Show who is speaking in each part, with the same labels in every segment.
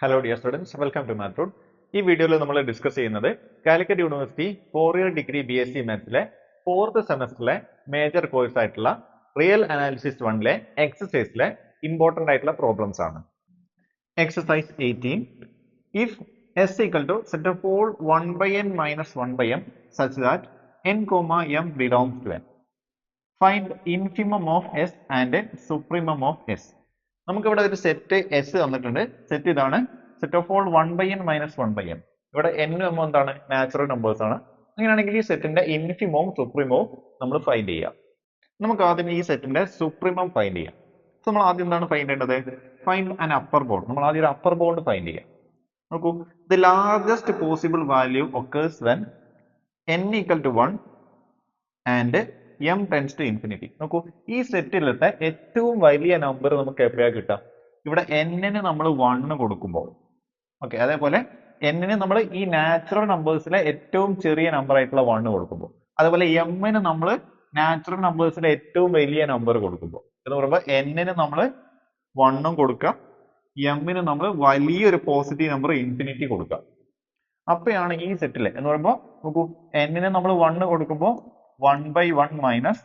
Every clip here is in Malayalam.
Speaker 1: Hello dear students, welcome to Math Root. ഈ വീഡിയോയിൽ നമ്മൾ ഡിസ്കസ് ചെയ്യുന്നത് Calicut university 4-year degree BSc മാത്സിലെ 4th സെമസ്റ്ററിലെ മേജർ കോഴ്സ് ആയിട്ടുള്ള റിയൽ അനാലിസിസ് 1ലെ എക്സസൈസിലെ ഇമ്പോർട്ടന്റ് ആയിട്ടുള്ള പ്രോബ്ലംസ് ആണ്. Exercise 18. If S equal to set of all 1 by n minus 1 by m such that n comma m belongs to n. Find infimum of S and supremum of S. നമുക്ക് ഇവിടെ ഒരു സെറ്റ് എസ് തന്നിട്ടുണ്ട്. സെറ്റ് ഇതാണ്, set of all 1 by n minus 1 by m. ഇവിടെ n m എന്താണ്, നാച്ചുറൽ നമ്പേഴ്സ് ആണ്. അങ്ങനെയാണെങ്കിൽ ഈ സെറ്റിന്റെ ഇൻഫിമവും സുപ്രീമവും നമ്മൾ ഫൈൻഡ് ചെയ്യാം. നമുക്ക് ആദ്യം ഈ സെറ്റിന്റെ സുപ്രീമം ഫൈൻഡ് ചെയ്യാം. നമ്മൾ ആദ്യം എന്താണ് ഫൈൻഡ് ചെയ്യേണ്ടത്? Find an upper bound. നമ്മൾ ആദ്യം ഒരു അപ്പർ ബൗണ്ട് ഫൈൻഡ് ചെയ്യാം. നോക്കൂ, the largest possible value occurs when n equal to 1 and m tends to infinity. നോക്കൂ, ഈ സെറ്റിലത്തെ ഏറ്റവും വലിയ നമ്പർ നമുക്ക് എപ്പോഴാണ് കിട്ടാം? ഇവിടെ n ന് നമ്മൾ 1 കൊടുക്കുമ്പോൾ, ഓക്കെ. അതേപോലെ n ന് നമ്മൾ ഈ നാച്ചുറൽ നമ്പേഴ്സിലെ ഏറ്റവും ചെറിയ നമ്പർ ആയിട്ടുള്ള 1 കൊടുക്കുമ്പോൾ, അതേപോലെ m ന് നമ്മൾ നാച്ചുറൽ നമ്പേഴ്സിലെ ഏറ്റവും വലിയ നമ്പർ കൊടുക്കുമ്പോൾ, എന്ന് പറയുമ്പോൾ n ന് നമ്മൾ 1 കൊടുക്കാം, m ന് നമ്മൾ വലിയൊരു പോസിറ്റീവ് നമ്പർ ഇൻഫിനിറ്റി കൊടുക്കാം. അപ്പോഴാണ് ഈ സെറ്റിലെ എന്ന് പറയുമ്പോൾ നോക്കൂ, n ന് നമ്മൾ 1 കൊടുക്കുമ്പോൾ 1 by 1 മൈനസ്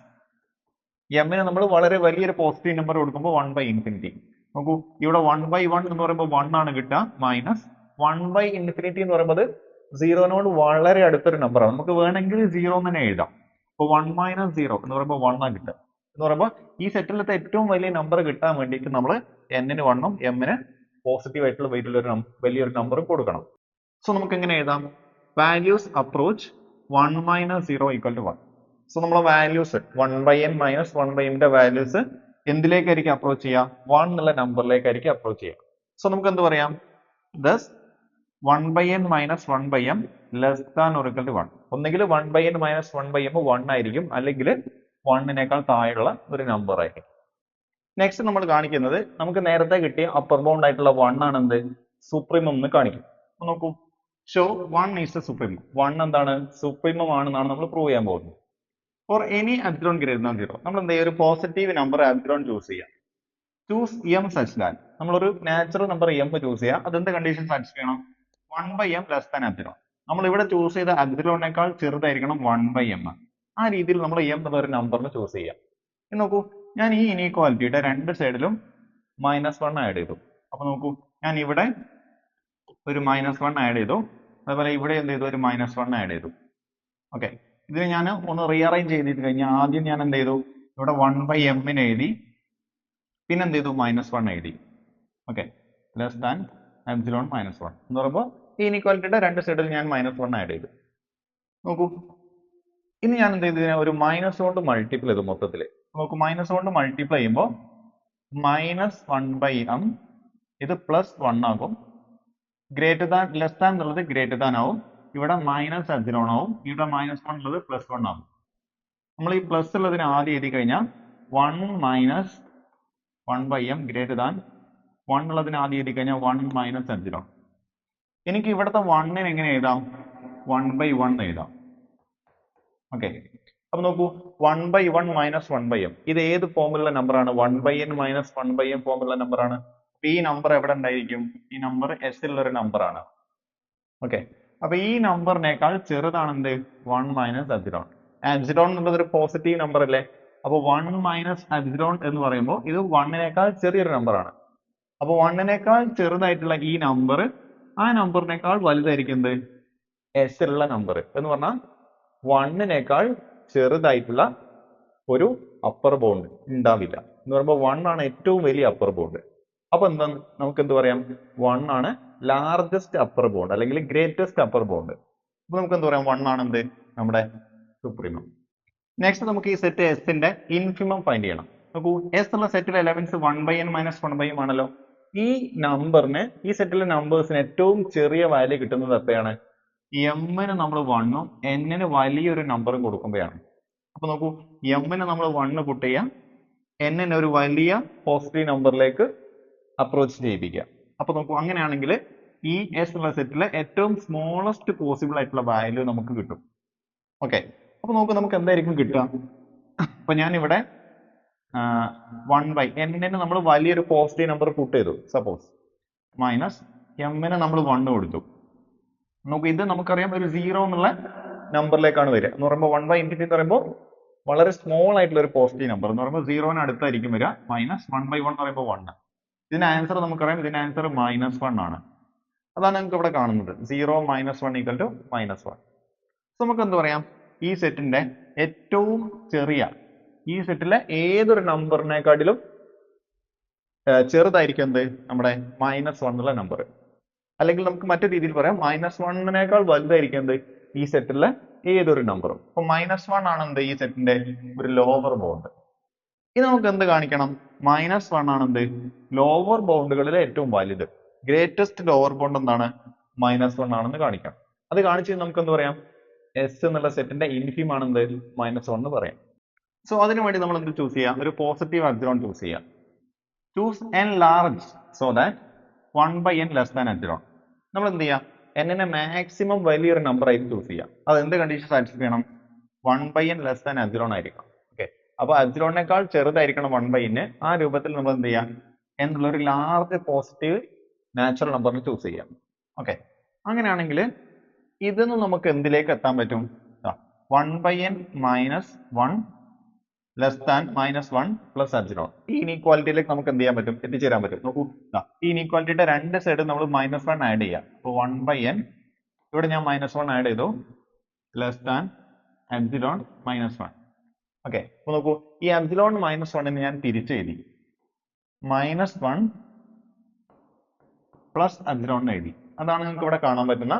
Speaker 1: m ന് നമ്മൾ വളരെ വലിയൊരു പോസിറ്റീവ് നമ്പർ കൊടുക്കുമ്പോൾ 1 by ഇൻഫിനിറ്റി. നോക്കൂ, ഇവിടെ 1 by 1 എന്ന് പറയുമ്പോൾ 1 ആണ് കിട്ടുക, മൈനസ് 1 by ഇൻഫിനിറ്റി എന്ന് പറയുമ്പോൾ 0 വളരെ അടുത്തൊരു നമ്പറാണ്. നമുക്ക് വേണമെങ്കിൽ 0 തന്നെ എഴുതാം. അപ്പോൾ 1 മൈനസ് 0 എന്ന് പറയുമ്പോൾ 1 ആണ് കിട്ടുക. എന്ന് പറയുമ്പോൾ ഈ സെറ്റിലത്തെ ഏറ്റവും വലിയ നമ്പർ കിട്ടാൻ വേണ്ടിയിട്ട് നമ്മൾ n ന് 1 ഉം m ന് പോസിറ്റീവ് ആയിട്ടുള്ള വലിയൊരു നമ്പറും കൊടുക്കണം. സോ നമുക്ക് എങ്ങനെ എഴുതാം? Values approach 1 minus 0 equal to 1. So നമ്മളെ values 1 by n minus 1 by m ന്റെ വാല്യൂസ് എന്തിലേക്കായിരിക്കും അപ്രോച്ച് ചെയ്യുക? 1 എന്നുള്ള നമ്പറിലേക്കായിരിക്കും അപ്രോച്ച് ചെയ്യുക. സോ നമുക്ക് എന്ത് പറയാം? thus 1 by n minus 1 by m less than or equal to 1. ഒന്നെങ്കിൽ 1 by n minus 1 by m 1 ആയിരിക്കും, അല്ലെങ്കിൽ 1 നേക്കാൾ താഴെയുള്ള ഒരു നമ്പർ ആയിരിക്കും. നെക്സ്റ്റ് നമ്മൾ കാണിക്കുന്നത് നമുക്ക് നേരത്തെ കിട്ടിയ അപ്പർ ബൗണ്ട് ആയിട്ടുള്ള 1 ആണ് എന്ത്? സുപ്രീമം എന്ന് കാണിക്കും. നോക്കൂ, ഷോ 1 ഈസ് എ സുപ്രീമം. 1 എന്താണ്? സുപ്രീമം ആണെന്നാണ് നമ്മൾ പ്രൂവ് ചെയ്യാൻ പോകുന്നത്. For any epsilon greater than 0 നമ്മൾ എന്ത് ചെയ്യും? ഒരു പോസിറ്റീവ് നമ്പർ എപ്സിലോൺ ചൂസ് ചെയ്യാം. ചൂസ് m സച്ച് ദാറ്റ് നമ്മളൊരു നാച്ചുറൽ നമ്പർ m ചൂസ് ചെയ്യാം. അതെന്ത് കണ്ടീഷൻ സാറ്റിസ്ഫൈ ചെയ്യണം? 1 by m less than epsilon. നമ്മൾ ഇവിടെ ചൂസ് ചെയ്ത എപ്സിലോണിനേക്കാൾ ചെറുതായിരിക്കണം 1 by m. ആ രീതിയിൽ നമ്മൾ m എന്നുള്ള ഒരു നമ്പറിന് ചൂസ് ചെയ്യാം. ഇനി നോക്കൂ, ഞാൻ ഈ ഇനീക്വാലിറ്റിയുടെ രണ്ട് സൈഡിലും -1 ആഡ് ചെയ്തു. അപ്പൊ നോക്കൂ, ഞാൻ ഇവിടെ ഒരു -1 ആഡ് ചെയ്തു, അതുപോലെ ഇവിടെ എന്ത് ചെയ്തു? ഒരു -1 ആഡ് ചെയ്തു. ഓക്കെ, ഇതിന് ഞാൻ ഒന്ന് റീഅറേഞ്ച് ചെയ്തിട്ട് കഴിഞ്ഞാൽ ആദ്യം ഞാൻ എന്ത് ചെയ്തു? ഇവിടെ 1 by m ന് എഴുതി, പിന്നെ എന്ത് ചെയ്തു? -1 എഴുതി. ഓക്കെ, ലെസ് ദാൻ എപ്സിലോൺ -1 എന്ന് പറയുമ്പോൾ ഈ ഇനീക്വാലിറ്റിയുടെ രണ്ട് സൈഡിൽ ഞാൻ -1 ആഡ് ചെയ്തു. നോക്കൂ, ഇനി ഞാൻ എന്ത് ചെയ്തു? ഒരു മൈനസ് കൊണ്ട് മൾട്ടിപ്ലൈ ചെയ്തു മൊത്തത്തിൽ. നോക്കൂ, മൈനസ് കൊണ്ട് മൾട്ടിപ്ലൈ ചെയ്യുമ്പോൾ -1 by m ഇത് +1 ആകും, ഗ്രേറ്റർ ദാൻ ലെസ് ദാൻ എന്നുള്ളത് ഗ്രേറ്റർ ദാൻ ആവും, ഇവിടെ മൈനസ് എപ്സിലോൺ ആവും, ഇവിടെ -1 ഉള്ളത് +1 ആവും. നമ്മൾ ഈ പ്ലസ് ഉള്ളതിന് ആദ്യം എഴുതി കഴിഞ്ഞാൽ 1 minus 1 by m greater than 1 ഉള്ളതിന് ആദ്യം എഴുതി കഴിഞ്ഞാൽ 1 മൈനസ് എപ്സിലോൺ. എനിക്ക് ഇവിടുത്തെ 1 ന് എങ്ങനെ എഴുതാം? 1 by 1 എഴുതാം. ഓക്കെ, അപ്പൊ നോക്കൂ, 1 by 1 മൈനസ് 1 by m ഇത് ഏത് ഫോമിലുള്ള നമ്പറാണ്? 1 by n minus 1 by m ഫോമിലുള്ള നമ്പറാണ്. ഈ നമ്പർ എവിടെ ഉണ്ടായിരിക്കും? ഈ നമ്പർ S ഉള്ള ഒരു നമ്പറാണ്. ഓക്കെ, അപ്പൊ ഈ നമ്പറിനേക്കാൾ ചെറുതാണ് എന്ത്? 1 മൈനസ് എപ്സിലോൺ. എപ്സിലോൺ എന്നുള്ളത് ഒരു പോസിറ്റീവ് നമ്പർ അല്ലേ? അപ്പൊ 1 മൈനസ് എപ്സിലോൺ എന്ന് പറയുമ്പോൾ ഇത് 1 നേക്കാൾ ചെറിയൊരു നമ്പറാണ്. അപ്പൊ 1 നേക്കാൾ ചെറുതായിട്ടുള്ള ഈ നമ്പർ ആ നമ്പറിനേക്കാൾ വലുതായിരിക്കും എന്ത്? S ഉള്ള നമ്പർ എന്ന് പറഞ്ഞാൽ 1 നേക്കാൾ ചെറുതായിട്ടുള്ള ഒരു അപ്പർ ബൗണ്ട് ഉണ്ടാവില്ല. എന്ന് പറയുമ്പോൾ 1 ആണ് ഏറ്റവും വലിയ അപ്പർ ബൗണ്ട്. അപ്പൊ എന്താ നമുക്ക് എന്ത് പറയാം? 1 ആണ് ലാർജസ്റ്റ് അപ്പർ ബൗണ്ട് അല്ലെങ്കിൽ ഗ്രേറ്റസ്റ്റ് അപ്പർ ബൗണ്ട്. അപ്പൊ നമുക്ക് എന്ത് പറയാം? 1 ആണ് എന്ത്? നമ്മുടെ സുപ്രീമം. നെക്സ്റ്റ് നമുക്ക് ഈ സെറ്റ് S ന്റെ ഇൻഫിമം ഫൈൻഡ് ചെയ്യണം. നോക്കൂ, S ഉള്ള സെറ്റിലെ elements 1 by n minus 1 by m ആണല്ലോ. ഈ നമ്പറിന്, ഈ സെറ്റിലെ നമ്പേഴ്സിന് ഏറ്റവും ചെറിയ വാല്യൂ കിട്ടുന്നത് എപ്പോഴാണ്? m ന് നമ്മൾ 1 ഉം n ന് വലിയൊരു നമ്പറും കൊടുക്കുമ്പോഴാണ്. അപ്പൊ നോക്കൂ, m ന് നമ്മൾ 1 പുട്ട് ചെയ്യാം, n ന് ഒരു വലിയ പോസിറ്റീവ് നമ്പറിലേക്ക് അപ്രോച്ച് ചെയ്യിപ്പിക്കുക. അപ്പൊ നോക്കൂ, അങ്ങനെയാണെങ്കിൽ ഈ S ഉള്ള സെറ്റിലെ ഏറ്റവും സ്മോളസ്റ്റ് പോസിബിൾ ആയിട്ടുള്ള വാല്യൂ നമുക്ക് കിട്ടും. ഓക്കെ, അപ്പൊ നോക്കൂ, നമുക്ക് എന്തായിരിക്കും കിട്ടുക? അപ്പൊ ഞാൻ ഇവിടെ 1 by n ന് നമ്മൾ വലിയൊരു പോസിറ്റീവ് നമ്പർ പുട്ട് ചെയ്തു, സപ്പോസ് -1 എമ്മിന് നമ്മൾ 1 കൊടുത്തു. നമുക്ക് ഇത് നമുക്കറിയാം ഒരു 0 എന്നുള്ള നമ്പറിലേക്കാണ് വരിക എന്ന് പറയുമ്പോൾ 1 by infinity എന്ന് പറയുമ്പോൾ വളരെ സ്മോൾ ആയിട്ടുള്ള ഒരു പോസിറ്റീവ് നമ്പർ എന്ന് പറയുമ്പോൾ 0ന് അടുത്തായിരിക്കും വരിക. -1/1 എന്ന് പറയുമ്പോൾ 1. ഇതിന്റെ ആൻസർ നമുക്കറിയാം, ഇതിന്റെ ആൻസർ -1 ആണ്. അതാണ് നമുക്ക് ഇവിടെ കാണുന്നത്. 0 - 1 = -1. നമുക്ക് എന്ത് പറയാം, ഈ സെറ്റിന്റെ ഏറ്റവും ചെറിയ, ഈ സെറ്റിലെ ഏതൊരു നമ്പറിനെക്കാട്ടിലും ചെറുതായിരിക്കും എന്ത്, നമ്മുടെ -1 എന്നുള്ള നമ്പർ. അല്ലെങ്കിൽ നമുക്ക് മറ്റു രീതിയിൽ പറയാം, -1നേക്കാൾ വലുതായിരിക്കും എന്ത്, ഈ സെറ്റിലെ ഏതൊരു നമ്പറും. അപ്പൊ -1 ആണ് എന്ത്, ഈ സെറ്റിന്റെ ഒരു ലോവർ ബൗണ്ട്. ഇനി നമുക്ക് എന്ത് കാണിക്കണം, -1 ആണ് എന്ത്, ലോവർ ബൗണ്ടുകളിലെ ഏറ്റവും വലുത്. ഗ്രേറ്റസ്റ്റ് ലോവർ ബൗണ്ട് എന്താണ്, -1 ആണെന്ന് കാണിക്കാം. അത് കാണിച്ച് നമുക്ക് എന്ത് പറയാം, എസ് എന്നുള്ള സെറ്റിന്റെ ഇൻഫിം ആണ് എന്ത്, -1 എന്ന് പറയാം. സോ അതിനു വേണ്ടി നമ്മൾ എന്ത് ചൂസ് ചെയ്യാം, ഒരു പോസിറ്റീവ് എപ്സിലോൺ ചൂസ് ചെയ്യാം. Choose n large so that 1/n less than epsilon. നമ്മൾ എന്ത് ചെയ്യാം, n-നെ മാക്സിമം വലിയൊരു നമ്പർ ആയിട്ട് ചൂസ് ചെയ്യാം. അത് എന്ത് കണ്ടീഷൻ സാറ്റിസ്ഫൈ ചെയ്യണം, 1/n less than എപ്സിലോൺ ആയിരിക്കണം. ഓക്കെ, അപ്പൊ എപ്സിലോണിനേക്കാൾ ചെറുതായിരിക്കണം 1/n. ആ രൂപത്തിൽ നമ്മൾ എന്ത് ചെയ്യാം, എന്നുള്ള ഒരു ലാർജ് പോസിറ്റീവ് നാച്ചുറൽ നമ്പറിന് ചൂസ് ചെയ്യാം. ഓക്കെ, അങ്ങനെയാണെങ്കിൽ ഇതിന്ന് നമുക്ക് എന്തിലേക്ക് എത്താൻ പറ്റും, 1/n - 1 less than -1 plus epsilon. ഈ ഇനീക്വാലിറ്റിയിലേക്ക് നമുക്ക് എന്ത് ചെയ്യാൻ പറ്റും, എത്തിച്ചേരാൻ പറ്റും. നോക്കൂ, ഈ ഇനീക്വാലിറ്റിയുടെ രണ്ട് സൈഡ് നമ്മൾ -1 ആഡ് ചെയ്യാം. അപ്പോൾ 1/n, ഇവിടെ ഞാൻ -1 ആഡ് ചെയ്തു, ലെസ് ദാൻ എപ്സിലോൺ -1. ഓക്കെ, അപ്പൊ നോക്കൂ, ഈ എപ്സിലോൺ -1 ഞാൻ തിരിച്ചു എഴുതി, -1 പ്ലസ് എപ്സിലോൺ എഴുതി. അതാണ് നിങ്ങൾക്ക് ഇവിടെ കാണാൻ പറ്റുന്ന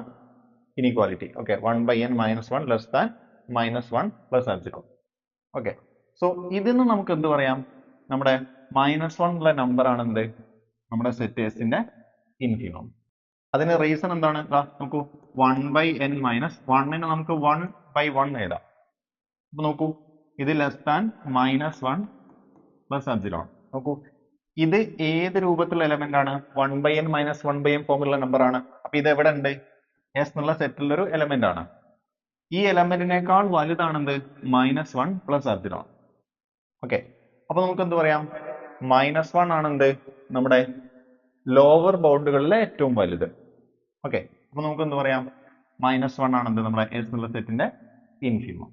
Speaker 1: inequality. Okay, 1/n - 1 less than -1 plus epsilon. Okay, so ഇതിന്ന് നമുക്ക് എന്ത് പറയാം, നമ്മുടെ -1 ഉള്ള നമ്പർ ആണ് എന്ത്, നമ്മുടെ സെറ്റ് എസിന്റെ ഇൻഫിമം. അതിന് റീസൺ എന്താണ്, നോക്കൂ, 1/n - 1ന് നമുക്ക് 1/1 എഴുതാം. അപ്പൊ നോക്കൂ, ഇത് ലെസ് ദാൻ -1 പ്ലസ് എപ്സിലോൺ. നോക്കൂ, ഇത് ഏത് രൂപത്തിലുള്ള എലമെന്റ് ആണ്, 1/n - 1/m ഫോമിലുള്ള നമ്പർ ആണ്. അപ്പൊ ഇത് എവിടെ ഉണ്ട്, എസ് എന്നുള്ള സെറ്റിലുള്ള ഒരു എലമെന്റ് ആണ്. ഈ എലമെന്റിനേക്കാൾ വലുതാണെന്ത്, -1 പ്ലസ് എപ്സിലോൺ. ഓക്കെ, അപ്പൊ നമുക്ക് എന്ത് പറയാം, -1 ആണ് എന്ത്, നമ്മുടെ ലോവർ ബൗണ്ടുകളിലെ ഏറ്റവും വലുത്. ഓക്കെ, അപ്പൊ നമുക്ക് എന്ത് പറയാം, -1 ആണ് എന്ത്, നമ്മുടെ എസ് എന്നുള്ള സെറ്റിന്റെ ഇൻഫിമം.